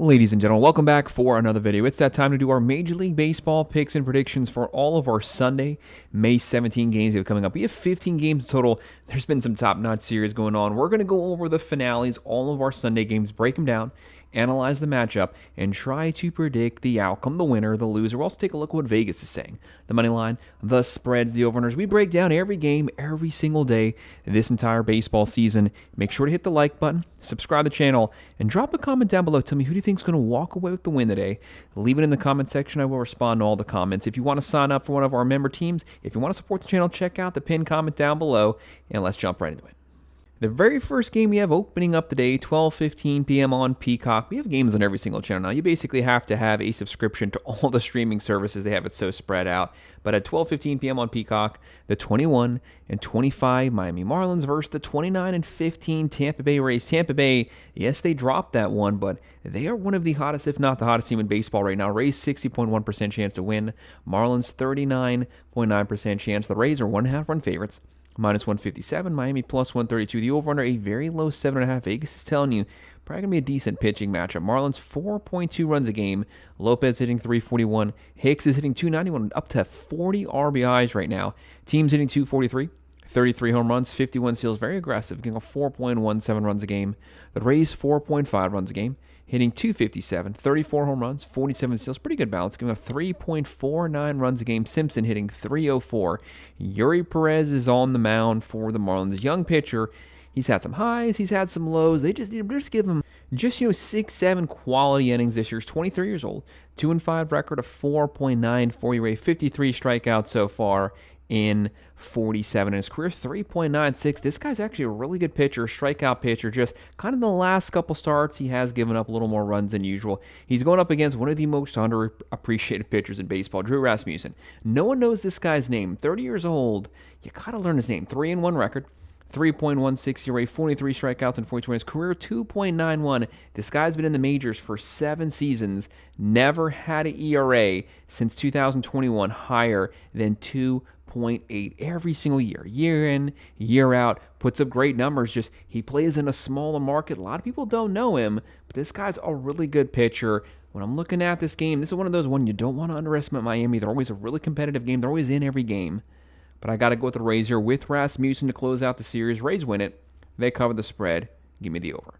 Ladies and gentlemen, welcome back for another video. It's that time to do our Major League Baseball picks and predictions for all of our Sunday, May 17 games we have coming up. We have 15 games total. There's been some top-notch series going on. We're going to go over the finales, all of our Sunday games, break them down, analyze the matchup, and try to predict the outcome, the winner, the loser. We'll also take a look at what Vegas is saying. The money line, the spreads, the over-unders. We break down every game, every single day, this entire baseball season. Make sure to hit the like button, subscribe to the channel, and drop a comment down below. Tell me who do you think is going to walk away with the win today. Leave it in the comment section. I will respond to all the comments. If you want to sign up for one of our member teams, if you want to support the channel, check out the pinned comment down below, and let's jump right into it. The very first game we have opening up today, 12:15 p.m. on Peacock. We have games on every single channel now. You basically have to have a subscription to all the streaming services. They have it so spread out. But at 12:15 p.m. on Peacock, the 21 and 25 Miami Marlins versus the 29 and 15 Tampa Bay Rays. Tampa Bay, yes, they dropped that one, but they are one of the hottest, if not the hottest team in baseball right now. Rays 60.1% chance to win. Marlins 39.9% chance. The Rays are 1.5 run favorites. Minus 157, Miami plus 132. The over-under, a very low 7.5. Vegas is telling you probably going to be a decent pitching matchup. Marlins 4.2 runs a game. Lopez hitting 341. Hicks is hitting 291, up to 40 RBIs right now. Teams hitting 243. 33 home runs, 51 steals, very aggressive, getting a 4.17 runs a game. The Rays 4.5 runs a game, hitting 257, 34 home runs, 47 steals, pretty good balance, giving a 3.49 runs a game. Simpson hitting 304. Yuri Perez is on the mound for the Marlins. Young pitcher. He's had some highs, he's had some lows. They just give him 6-7 quality innings this year. He's 23 years old, 2-5 record, a 4.94 ERA, 53 strikeouts so far in 47 in his career, 3.96. This guy's actually a really good pitcher, strikeout pitcher. Just kind of the last couple starts, he has given up a little more runs than usual. He's going up against one of the most underappreciated pitchers in baseball, Drew Rasmussen. No one knows this guy's name. 30 years old. You gotta learn his name. 3-1 record. 3.16 ERA, 43 strikeouts in 42 innings. Career 2.91. This guy's been in the majors for 7 seasons. Never had an ERA since 2021 higher than 2.8 every single year. Year in, year out. Puts up great numbers. Just he plays in a smaller market. A lot of people don't know him, but this guy's a really good pitcher. When I'm looking at this game, this is one of those one you don't want to underestimate Miami. They're always a really competitive game. They're always in every game. But I got to go with the Rays here with Rasmussen to close out the series. Rays win it. They cover the spread. Give me the over.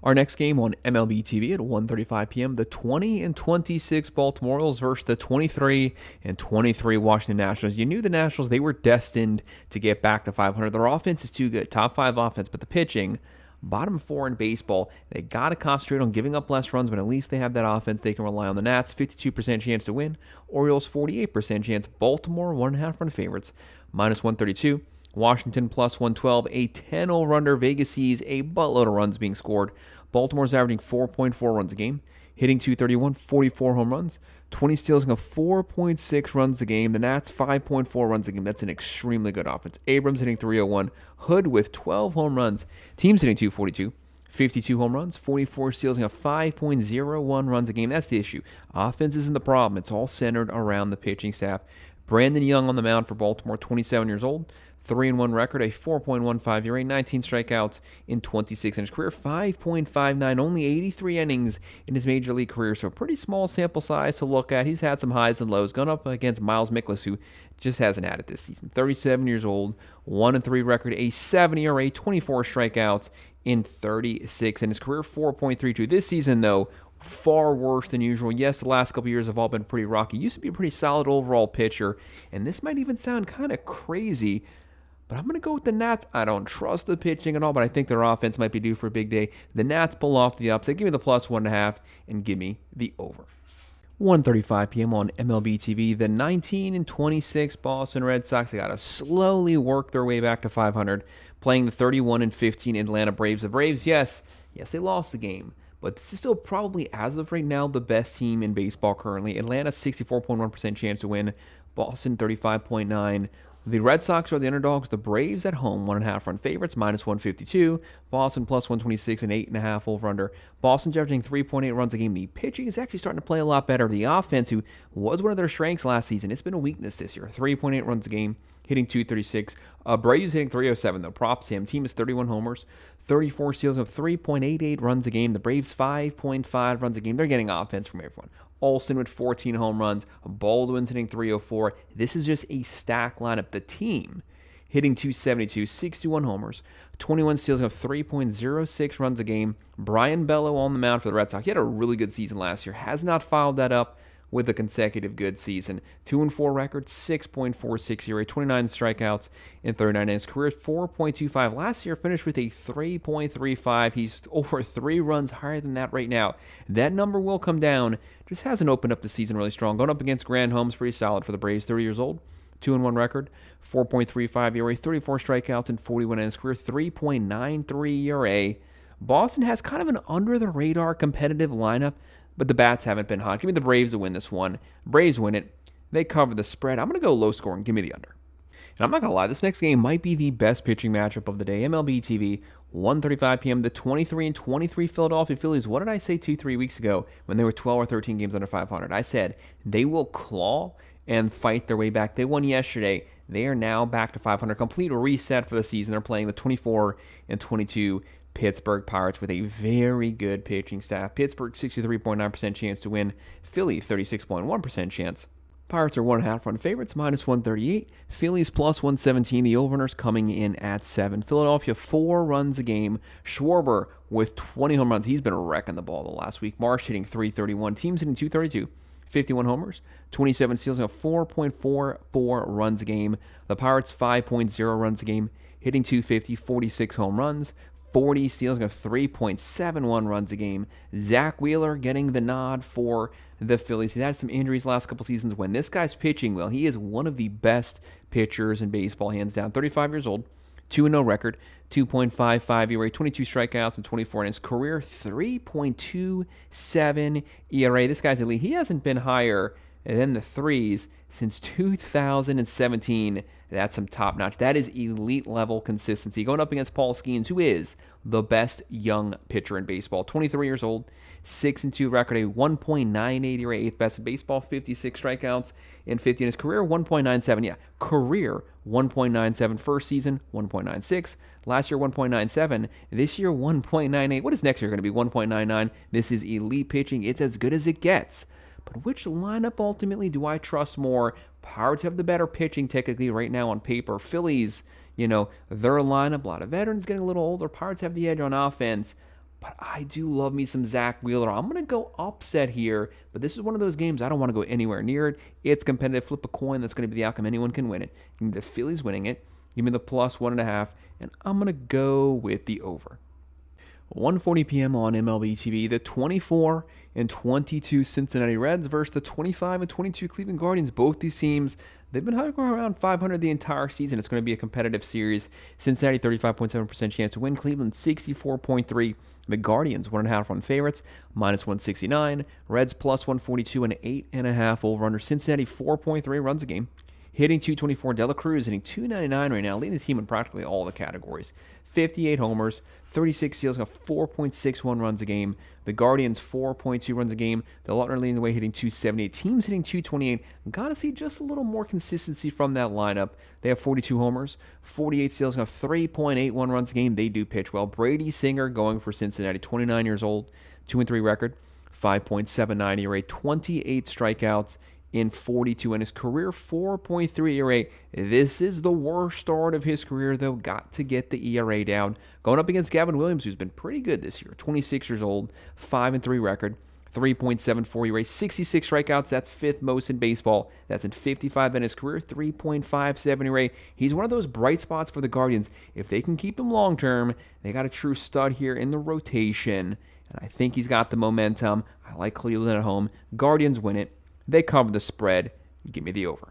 Our next game on MLB TV at 1:35 p.m. The 20 and 26 Baltimore Orioles versus the 23 and 23 Washington Nationals. You knew the Nationals, they were destined to get back to 500. Their offense is too good. Top 5 offense, but the pitching, bottom 4 in baseball. They got to concentrate on giving up less runs, but at least they have that offense. They can rely on the Nats. 52% chance to win. Orioles 48% chance. Baltimore 1.5 run favorites. Minus 132. Washington plus 112. A 10 over-under. Vegas sees a buttload of runs being scored. Baltimore's averaging 4.4 runs a game. Hitting 231. 44 home runs. 20 steals and 4.6 runs a game. The Nats 5.4 runs a game. That's an extremely good offense. Abrams hitting 301. Hood with 12 home runs. Teams hitting 242. 52 home runs, 44 steals, and 5.01 runs a game. That's the issue. Offense isn't the problem. It's all centered around the pitching staff. Brandon Young on the mound for Baltimore, 27 years old, 3-1 record, a 4.15 ERA, 19 strikeouts in 26 in his career, 5.59, only 83 innings in his major league career, so a pretty small sample size to look at. He's had some highs and lows, gone up against Miles Mikolas, who just hasn't had it this season. 37 years old, 1-3 record, a 7 ERA, 24 strikeouts in 36 in his career, 4.32. This season, though, far worse than usual. Yes, the last couple years have all been pretty rocky. Used to be a pretty solid overall pitcher, and this might even sound kind of crazy, but I'm going to go with the Nats. I don't trust the pitching at all, but I think their offense might be due for a big day. The Nats pull off the upset. Give me the plus 1.5 and give me the over. 1:35 p.m. on MLB TV. The 19 and 26 Boston Red Sox, they got to slowly work their way back to 500, playing the 31 and 15 Atlanta Braves. The Braves, yes, they lost the game, but this is still probably, as of right now, the best team in baseball currently. Atlanta, 64.1% chance to win. Boston, 35.9%. The Red Sox are the underdogs. The Braves at home, 1.5 run favorites, minus 152. Boston plus 126 and 8.5 over under. Boston's averaging 3.8 runs a game. The pitching is actually starting to play a lot better. The offense, who was one of their strengths last season, it's been a weakness this year. 3.8 runs a game, hitting 236. Braves hitting 307, though. Props to him. Team is 31 homers, 34 steals of 3.88 runs a game. The Braves 5.5 runs a game. They're getting offense from everyone. Olsen with 14 home runs. Baldwin's hitting 304. This is just a stack lineup. The team hitting 272, 61 homers, 21 steals of 3.06 runs a game. Brian Bello on the mound for the Red Sox. He had a really good season last year. Has not followed that up with a consecutive good season. 2-4 record, 6.46 ERA, 29 strikeouts in 39 innings. Career 4.25. Last year finished with a 3.35. He's over 3 runs higher than that right now. That number will come down. Just hasn't opened up the season really strong. Going up against Grand Holmes, pretty solid for the Braves. 30 years old, 2-1 record, 4.35 ERA, 34 strikeouts in 41 innings. Career 3.93 ERA. Boston has kind of an under-the-radar competitive lineup, but the bats haven't been hot. Give me the Braves to win this one. Braves win it. They cover the spread. I'm going to go low scoring. Give me the under. And I'm not going to lie, this next game might be the best pitching matchup of the day. MLB TV, 1:35 p.m. The 23-23 Philadelphia Phillies. What did I say 2-3 weeks ago when they were 12 or 13 games under 500? I said they will claw and fight their way back. They won yesterday. They are now back to 500. Complete reset for the season. They're playing the 24-22 Pittsburgh Pirates with a very good pitching staff. Pittsburgh, 63.9% chance to win. Philly, 36.1% chance. Pirates are 1.5 run favorites, minus 138. Phillies plus 117. The over-under's coming in at 7. Philadelphia, 4 runs a game. Schwarber with 20 home runs. He's been wrecking the ball the last week. Marsh hitting 331. Teams hitting 232. 51 homers, 27 steals, 4.44 runs a game. The Pirates, 5.0 runs a game, hitting 250, 46 home runs. 40 steals, 3.71 runs a game. Zach Wheeler getting the nod for the Phillies. He's had some injuries last couple seasons. When this guy's pitching well, he is one of the best pitchers in baseball, hands down. 35 years old, 2-0 record, 2.55 ERA, 22 strikeouts in 24 innings. Career 3.27 ERA. This guy's elite. He hasn't been higher than the threes since 2017. That's some top notch. That is elite level consistency. Going up against Paul Skeens, who is the best young pitcher in baseball. 23 years old, 6-2 record, a 1.98 ERA, 8th best in baseball, 56 strikeouts in 50 in his career, 1.97. Yeah, career 1.97. First season, 1.96. Last year, 1.97. This year, 1.98. What is next year going to be? 1.99. This is elite pitching. It's as good as it gets. But which lineup ultimately do I trust more? Pirates have the better pitching technically right now on paper. Phillies, their lineup, a lot of veterans getting a little older. Pirates have the edge on offense. But I do love me some Zach Wheeler. I'm going to go upset here, but this is one of those games I don't want to go anywhere near it. It's competitive. Flip a coin. That's going to be the outcome. Anyone can win it. Give me the Phillies winning it. Give me the plus 1.5, and I'm going to go with the over. 1:40 p.m. on MLB TV, the 24-22 Cincinnati Reds versus the 25-22 Cleveland Guardians. Both these teams, they've been hovering around 500 the entire season. It's going to be a competitive series. Cincinnati, 35.7% chance to win. Cleveland, 64.3%. The Guardians, 1.5 run favorites, minus 169. Reds, plus 142 and 8.5 over-under. Cincinnati, 4.3 runs a game. Hitting 224. Dela Cruz hitting 299 right now, leading the team in practically all the categories. 58 homers, 36 steals, 4.61 runs a game. The Guardians, 4.2 runs a game. The Lautner leading the way, hitting 278. Teams hitting 228. Got to see just a little more consistency from that lineup. They have 42 homers, 48 steals, 3.81 runs a game. They do pitch well. Brady Singer going for Cincinnati, 29 years old, 2-3 record, 5.79 ERA, 28 strikeouts in 42 in his career, 4.3 ERA. This is the worst start of his career, though. Got to get the ERA down. Going up against Gavin Williams, who's been pretty good this year. 26 years old, 5-3 record, 3.74 ERA, 66 strikeouts. That's 5th most in baseball. That's in 55 in his career, 3.57 ERA. He's one of those bright spots for the Guardians. If they can keep him long term, they got a true stud here in the rotation. And I think he's got the momentum. I like Cleveland at home. Guardians win it. They cover the spread. Give me the over.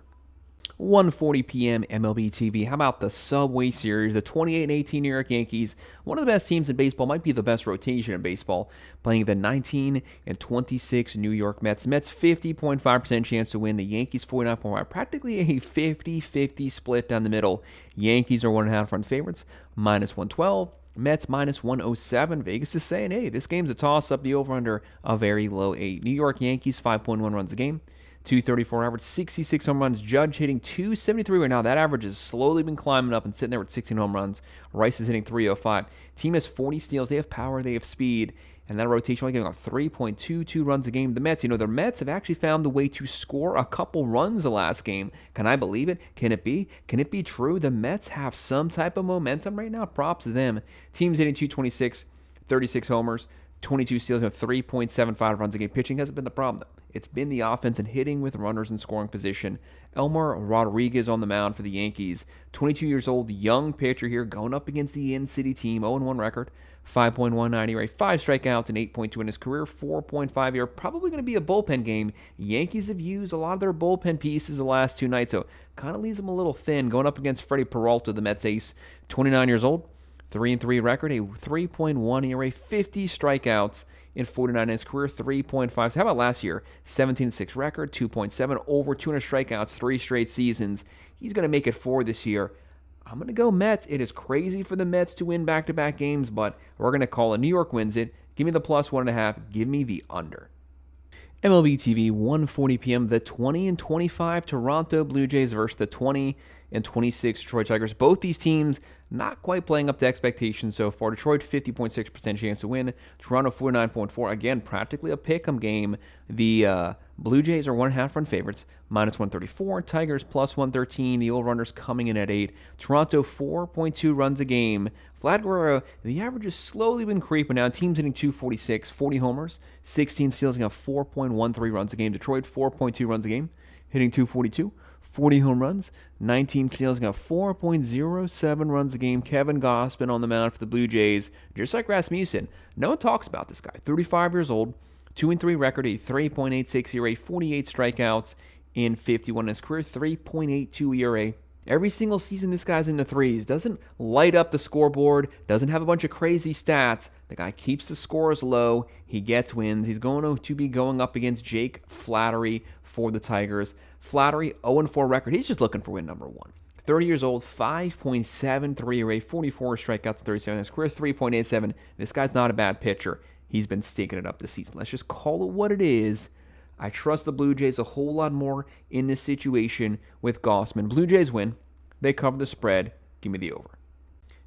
1:40 p.m. MLB TV. How about the Subway Series? The 28-18 New York Yankees, one of the best teams in baseball, might be the best rotation in baseball, playing the 19-26 New York Mets. Mets 50.5% chance to win. The Yankees 49.5%. Practically a 50-50 split down the middle. Yankees are 1.5 run favorites, -112. Mets -107. Vegas is saying, hey, this game's a toss-up. The over-under a very low 8. New York Yankees 5.1 runs a game. 234 average, 66 home runs. Judge hitting 273 right now. That average has slowly been climbing up and sitting there with 16 home runs. Rice is hitting 305. Team has 40 steals. They have power. They have speed. And that rotation only giving up 3.22 runs a game. The Mets, the Mets have actually found a way to score a couple runs the last game. Can I believe it? Can it be? Can it be true? The Mets have some type of momentum right now. Props to them. Team's hitting 226, 36 homers, 22 steals, and 3.75 runs a game. Pitching hasn't been the problem, though. It's been the offense and hitting with runners in scoring position. Elmer Rodriguez on the mound for the Yankees. 22 years old, young pitcher here, going up against the in-city team. 0-1 record, 5.19 ERA, 5 strikeouts, and 8.2 in his career, 4.5 ERA. Probably going to be a bullpen game. Yankees have used a lot of their bullpen pieces the last 2 nights, so kind of leaves them a little thin. Going up against Freddie Peralta, the Mets ace. 29 years old, 3-3 record, a 3.1 ERA, 50 strikeouts in 49 in his career, 3.5. So how about last year? 17-6 record, 2.7, over 200 strikeouts, 3 straight seasons. He's going to make it 4 this year. I'm going to go Mets. It is crazy for the Mets to win back-to-back games, but we're going to call it. New York wins it. Give me the +1.5. Give me the under. MLB TV, 1:40 p.m. The 20-25 Toronto Blue Jays versus the 20-26 Detroit Tigers. Both these teams not quite playing up to expectations so far. Detroit 50.6% chance to win. Toronto 49.4%. Again, practically a pick'em game. The Blue Jays are 1.5 run favorites, -134. Tigers +113. The over-runners coming in at 8. Toronto 4.2 runs a game. Vlad Guerrero, the average has slowly been creeping down. Teams hitting 246, 40 homers, 16 steals, and 4.13 runs a game. Detroit 4.2 runs a game, hitting 242. 40 home runs, 19 steals, got 4.07 runs a game. Kevin Gausman on the mound for the Blue Jays. Just like Rasmussen, no one talks about this guy. 35 years old, 2-3 record, a 3.86 ERA, 48 strikeouts in 51 in his career, 3.82 ERA. Every single season, this guy's in the threes. Doesn't light up the scoreboard. Doesn't have a bunch of crazy stats. The guy keeps the scores low. He gets wins. He's going to be going up against Jake Flaherty for the Tigers. Flaherty, 0-4 record. He's just looking for win number 1. 30 years old, 5.73 ERA, 44 strikeouts, 37 in his career, 3.87. This guy's not a bad pitcher. He's been stinking it up this season. Let's just call it what it is. I trust the Blue Jays a whole lot more in this situation with Gausman. Blue Jays win. They cover the spread. Give me the over.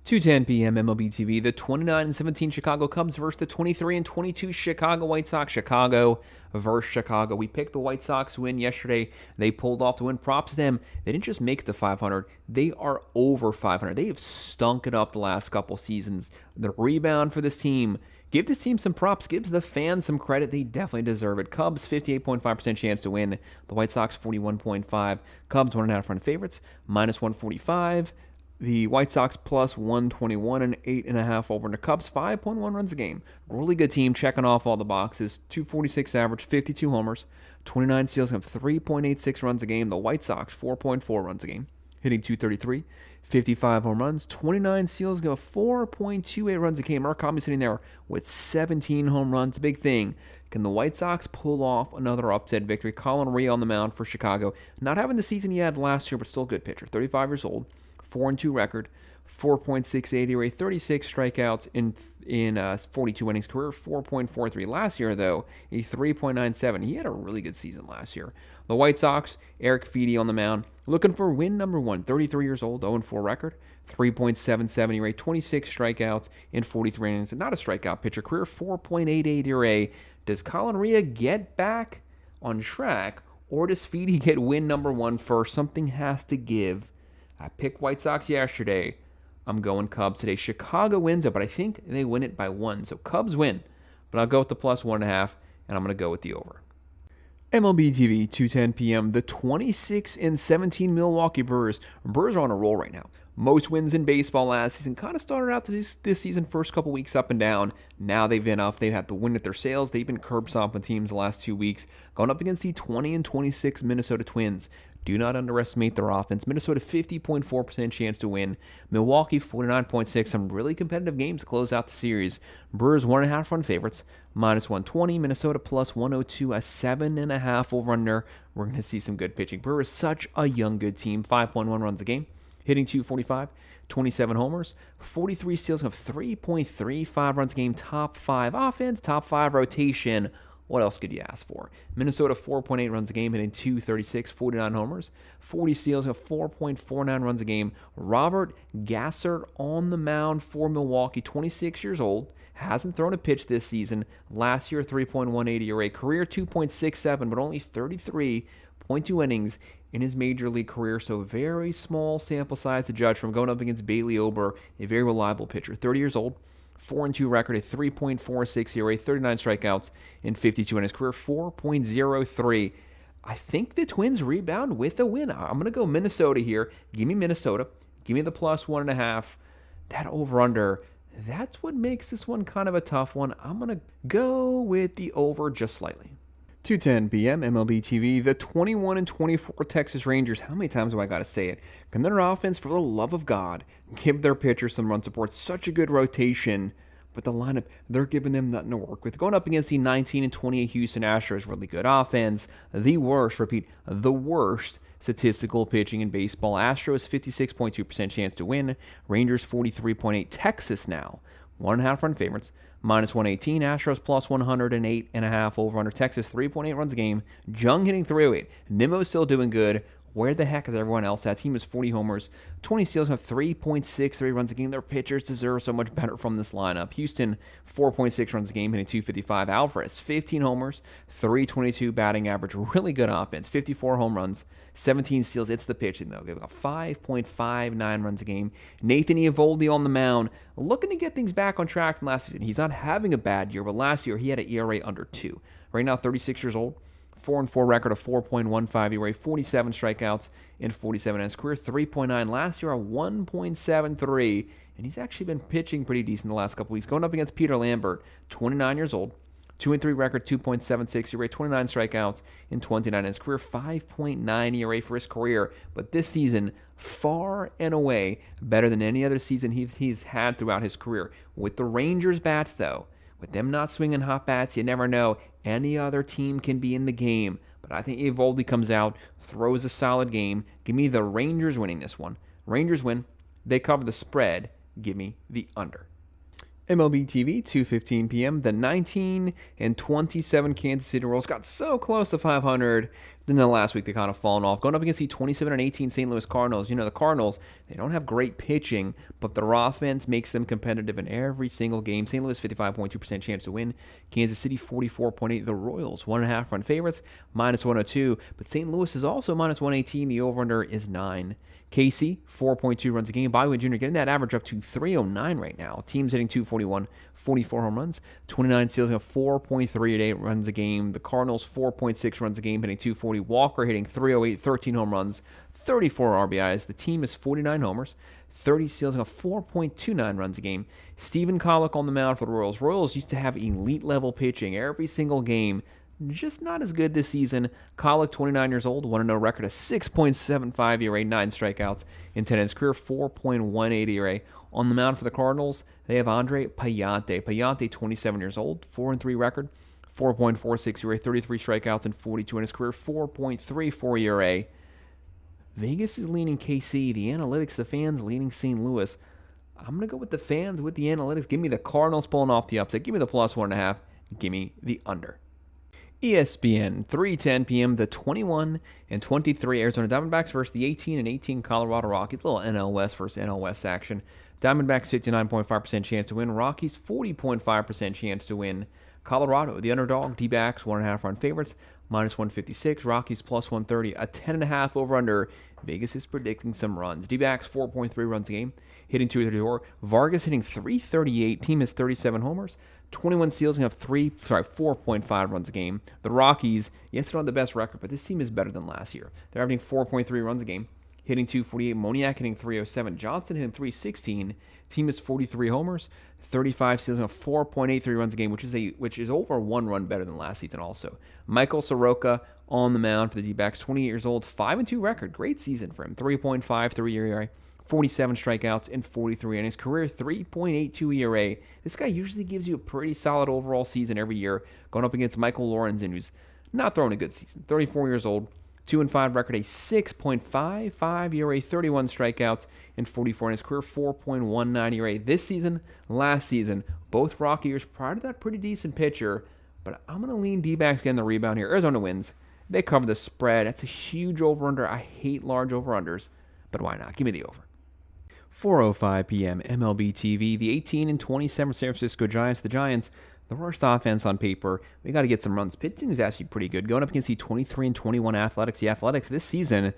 2:10 p.m. MLB TV. The 29-17 Chicago Cubs versus the 23-22 Chicago White Sox. Chicago versus Chicago. We picked the White Sox win yesterday. They pulled off the win. Props to them. They didn't just make it to 500. They are over 500. They have stunk it up the last couple seasons. The rebound for this team. Give this team some props. Gives the fans some credit. They definitely deserve it. Cubs, 58.5% chance to win. The White Sox, 41.5%. Cubs, 1.5 run favorites, -145. The White Sox, +121 and 8.5 over. And the Cubs, 5.1 runs a game. Really good team, checking off all the boxes. 246 average, 52 homers, 29 steals, have 3.86 runs a game. The White Sox, 4.4 runs a game, hitting 233. 55 home runs, 29 steals, go 4.28 runs a game. Murakami's sitting there with 17 home runs. Big thing. Can the White Sox pull off another upset victory? Colin Rea on the mound for Chicago. Not having the season he had last year, but still a good pitcher. 35 years old, 4-2 record, 4.68 ERA, 36 strikeouts in 42 innings career, 4.43. Last year, though, a 3.97. He had a really good season last year. The White Sox, Eric Feedy on the mound, looking for win number 1. 33 years old, 0-4 record, 3.77 ERA, 26 strikeouts in 43 innings. Not a strikeout pitcher. Career 4.88 ERA. Does Colin Rea get back on track, or does Feedy get win number 1 first? Something has to give. I picked White Sox yesterday. I'm going Cubs today. Chicago wins it, but I think they win it by 1. So Cubs win, but I'll go with the +1.5, and I'm going to go with the over. MLB TV, 2:10 p.m. The 26-17 Milwaukee Brewers. Brewers are on a roll right now. Most wins in baseball last season. Kind of started out this season, first couple weeks up and down. Now they've been up. They've had the win at their sails. They've been curb stomping teams the last 2 weeks, going up against the 20-26 Minnesota Twins. Do not underestimate their offense. Minnesota 50.4% chance to win. Milwaukee 49.6. Some really competitive games to close out the series. Brewers 1.5 run favorites, -120. Minnesota +102. A 7.5 over under. We're going to see some good pitching. Brewers such a young good team. 5.1 runs a game. Hitting .245, 27 homers, 43 steals, of 3.35 runs a game, top 5 offense, top 5 rotation. What else could you ask for? Minnesota 4.8 runs a game, hitting .236, 49 homers, 40 steals, of 4.49 runs a game. Robert Gasser on the mound for Milwaukee, 26 years old, hasn't thrown a pitch this season. Last year, 3.18 ERA, career 2.67, but only 33.2 innings in his major league career, so very small sample size to judge from, going up against Bailey Ober, a very reliable pitcher. 30 years old, 4-2 record, a 3.46 ERA, 39 strikeouts in 52 in his career, 4.03. I think the Twins rebound with a win. I'm going to go Minnesota here. Give me Minnesota. Give me the +1.5. That over-under, that's what makes this one kind of a tough one. I'm going to go with the over just slightly. 2:10 p.m. MLB TV. The 21-24 Texas Rangers. How many times do I got to say it? Can their offense, for the love of God, give their pitchers some run support? Such a good rotation, but the lineup, they're giving them nothing to work with. Going up against the 19-28 Houston Astros, really good offense. The worst, repeat, the worst statistical pitching in baseball. Astros 56.2% chance to win. Rangers 43.8. Texas now 1.5 run favorites. -118, Astros +108.5 over under. Texas 3.8 runs a game. Jung hitting .308. Nimmo still doing good. Where the heck is everyone else? That team is 40 homers, 20 steals, have 3.63 runs a game. Their pitchers deserve so much better from this lineup. Houston 4.6 runs a game, hitting .255. Alvarez 15 homers, 322 batting average. Really good offense. 54 home runs, 17 steals. It's the pitching though, giving up 5.59 runs a game. Nathan Eovaldi on the mound, looking to get things back on track from last season. He's not having a bad year, but last year he had an ERA under 2. Right now, 36 years old. 4-4 record of 4.15 ERA, 47 strikeouts in 47 in his career, 3.9 last year, a 1.73, and he's actually been pitching pretty decent the last couple weeks. Going up against Peter Lambert, 29 years old, 2-3 record, 2.76 ERA, 29 strikeouts in 29 in his career, 5.9 ERA for his career, but this season, far and away better than any other season he's had throughout his career. With the Rangers bats, though, with them not swinging hot bats, you never know. Any other team can be in the game. But I think Eovaldi comes out, throws a solid game. Give me the Rangers winning this one. Rangers win. They cover the spread. Give me the under. MLB TV, 2:15 p.m. The 19-27 Kansas City Royals got so close to 500. Then the last week they kind of fallen off. Going up against the 27-18 St. Louis Cardinals. You know, the Cardinals, they don't have great pitching, but their offense makes them competitive in every single game. St. Louis 55.2% chance to win. Kansas City 44.8. The Royals 1.5 run favorites, -102. But St. Louis is also -118. The over/under is 9. KC, 4.2 runs a game. Bobby Witt Jr. getting that average up to 309 right now. Teams hitting .241, 44 home runs, 29 steals, 4.38 runs a game. The Cardinals, 4.6 runs a game, hitting .240. Walker hitting .308, 13 home runs, 34 RBIs. The team is 49 homers, 30 steals, 4.29 runs a game. Stephen Collick on the mound for the Royals. Royals used to have elite level pitching every single game. Just not as good this season. Collick, 29 years old, 1-0 record, a 6.75 ERA, 9 strikeouts in 10 in his career, 4.18 ERA. On the mound for the Cardinals, they have Andre Payante. Payante, 27 years old, 4-3 record, 4.46 ERA, 33 strikeouts in 42 in his career, 4.34 ERA. Vegas is leaning KC. The analytics, the fans leaning St. Louis. I'm going to go with the fans with the analytics. Give me the Cardinals pulling off the upset. Give me the +1.5. Give me the under. ESPN, 3:10 p.m. The 21-23 Arizona Diamondbacks versus the 18-18 Colorado Rockies. A little NL West versus NL West action. Diamondbacks 59.5% chance to win. Rockies 40.5% chance to win. Colorado, the underdog. D-backs 1.5 run favorites, -156. Rockies +130. A 10.5 over under. Vegas is predicting some runs. D-backs 4.3 runs a game, hitting .234. Vargas hitting .338. Team has 37 homers, 21 steals, and have 4.5 runs a game. The Rockies, yes, they don't have the best record, but this team is better than last year. They're averaging 4.3 runs a game, hitting 248. Moniak hitting 307. Johnson hitting 316. Team is 43 homers, 35 steals, and 4.83 runs a game, which is over 1 run better than last season also. Michael Soroka on the mound for the D-backs, 28 years old, 5-2 record. Great season for him. 3.53 ERA, 47 strikeouts in 43 innings. Career 3.82 ERA. This guy usually gives you a pretty solid overall season every year, going up against Michael Lorenzen, who's not throwing a good season. 34 years old, 2-5 record, a 6.55 ERA, 31 strikeouts in 44 in his career, 4.19 ERA. This season, last season, both Rocky years prior to that, pretty decent pitcher. But I'm going to lean D-backs getting the rebound here. Arizona wins. They cover the spread. That's a huge over-under. I hate large over-unders, but why not? Give me the over. 4:05 p.m. MLB TV. The 18-27 San Francisco Giants. The Giants, the worst offense on paper. We got to get some runs. Pitching is actually pretty good. Going up against the 23-21 Athletics. The Athletics this season,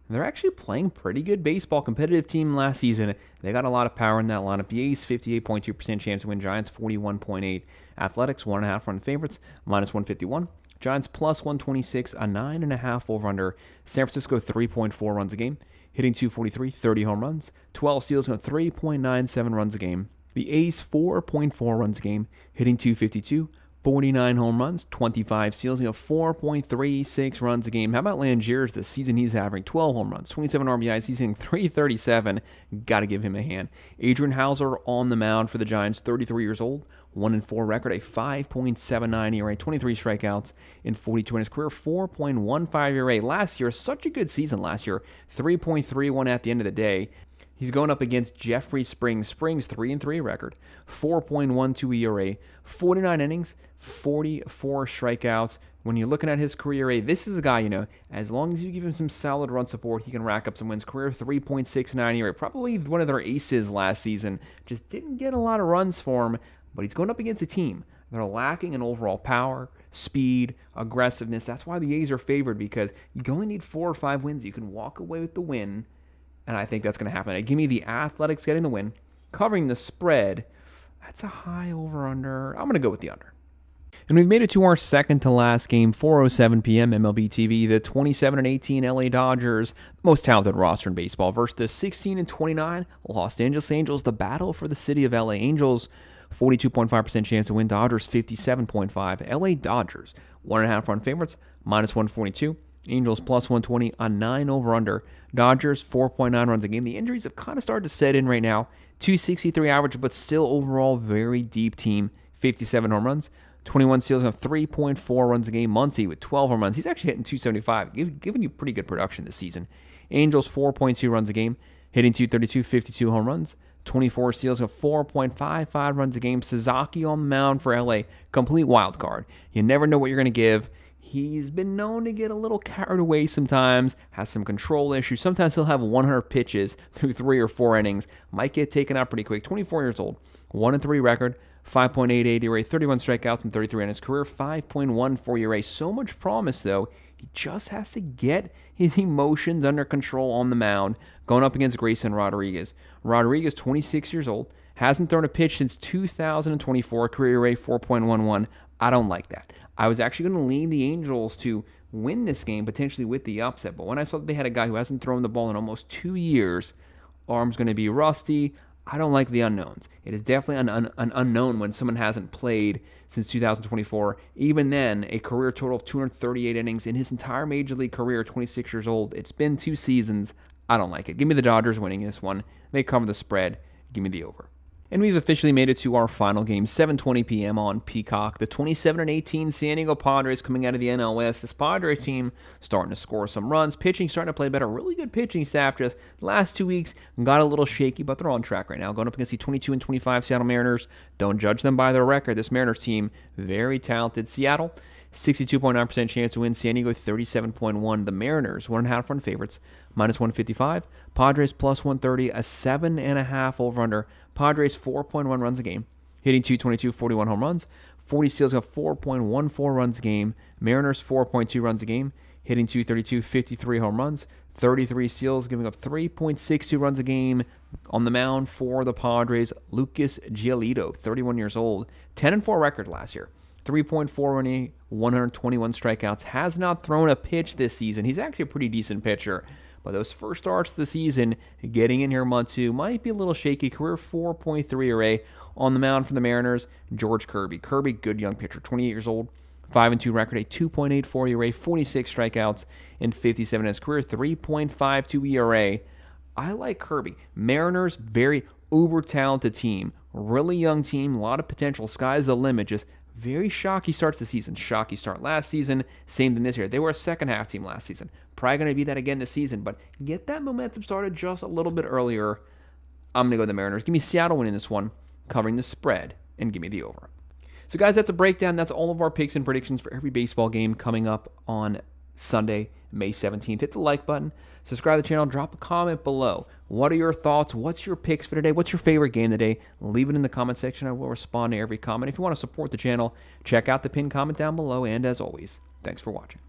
they're actually playing pretty good baseball. Competitive team last season. They got a lot of power in that lineup. The A's 58.2% chance to win. Giants 41.8. Athletics 1.5 run favorites. -151. Giants +126. A 9.5 over/under. San Francisco 3.4 runs a game. Hitting 243, 30 home runs, 12 steals, and 3.97 runs a game. The A's 4.4 runs a game, hitting 252, 49 home runs, 25 steals, and 4.36 runs a game. How about Langers this season? He's averaging 12 home runs, 27 RBIs. He's hitting 337. Got to give him a hand. Adrian Hauser on the mound for the Giants, 33 years old, 1-4 record, a 5.79 ERA, 23 strikeouts in 42 in his career, 4.15 ERA. Last year, such a good season last year, 3.31 at the end of the day. He's going up against Jeffrey Springs. Springs 3-3 record, 4.12 ERA, 49 innings, 44 strikeouts. When you're looking at his career ERA, this is a guy, as long as you give him some solid run support, he can rack up some wins. Career 3.69 ERA, probably one of their aces last season. Just didn't get a lot of runs for him, but he's going up against a team. They're lacking in overall power, speed, aggressiveness. That's why the A's are favored, because you only need 4 or 5 wins. You can walk away with the win. And I think that's going to happen. Give me the Athletics getting the win, covering the spread. That's a high over-under. I'm going to go with the under. And we've made it to our second to last game, 4:07 p.m. MLB TV. The 27-18 LA Dodgers, the most talented roster in baseball, versus the 16-29 Los Angeles Angels. The battle for the city of LA. Angels, 42.5% chance to win. Dodgers, 57.5. LA Dodgers, 1.5 run favorites, -142. Angels +120 on 9 over/under. Dodgers 4.9 runs a game. The injuries have kind of started to set in right now. 263 average, but still overall very deep team. 57 home runs, 21 steals, and 3.4 runs a game. Muncy with 12 home runs. He's actually hitting 275, giving you pretty good production this season. Angels 4.2 runs a game, hitting 232, 52 home runs, 24 steals, and 4.55 runs a game. Sasaki on the mound for LA, complete wild card. You never know what you're going to give. He's been known to get a little carried away sometimes, has some control issues. Sometimes he'll have 100 pitches through 3 or 4 innings. Might get taken out pretty quick. 24 years old, 1-3 record, 5.88 ERA, 31 strikeouts in 33 in his career, 5.14 ERA. So much promise, though. He just has to get his emotions under control on the mound, going up against Grayson Rodriguez. Rodriguez, 26 years old, hasn't thrown a pitch since 2024, career ERA 4.11. I don't like that. I was actually going to lean the Angels to win this game, potentially with the upset. But when I saw that they had a guy who hasn't thrown the ball in almost 2 years, arm's going to be rusty. I don't like the unknowns. It is definitely an unknown when someone hasn't played since 2024. Even then, a career total of 238 innings in his entire Major League career, 26 years old. It's been 2 seasons. I don't like it. Give me the Dodgers winning this one. They cover the spread. Give me the over. And we've officially made it to our final game, 7:20 p.m. on Peacock. The 27-18 San Diego Padres coming out of the NL West. This Padres team starting to score some runs. Pitching starting to play better. Really good pitching staff. Just the last 2 weeks got a little shaky, but they're on track right now. Going up against the 22-25 Seattle Mariners. Don't judge them by their record. This Mariners team, very talented. Seattle, 62.9% chance to win. San Diego, 37.1. The Mariners, 1.5 run favorites, -155. Padres +130, a 7.5 over/under. Padres 4.1 runs a game, hitting 222, 41 home runs, 40 steals, got 4.14 runs a game. Mariners 4.2 runs a game, hitting 232, 53 home runs, 33 steals, giving up 3.62 runs a game. On the mound for the Padres, Lucas Giolito, 31 years old, 10-4 record last year. 3.4 running, 121 strikeouts. Has not thrown a pitch this season. He's actually a pretty decent pitcher. But those first starts of the season, getting in here month 2, might be a little shaky. Career 4.3 ERA on the mound for the Mariners. George Kirby. Kirby, good young pitcher, 28 years old. 5-2 record, a 2.84 ERA, 46 strikeouts in 57 in his career, 3.52 ERA. I like Kirby. Mariners, very uber talented team. Really young team, a lot of potential. Sky's the limit. Just very shocky starts the season. Shocky start last season, same than this year. They were a second half team last season. Probably going to be that again this season, but get that momentum started just a little bit earlier. I'm going to go with the Mariners. Give me Seattle winning this one, covering the spread, and give me the over. So guys, that's a breakdown. That's all of our picks and predictions for every baseball game coming up on Sunday, May 17th. Hit the like button, subscribe to the channel, drop a comment below. What are your thoughts? What's your picks for today? What's your favorite game today? Leave it in the comment section. I will respond to every comment. If you want to support the channel, check out the pinned comment down below. And as always, thanks for watching.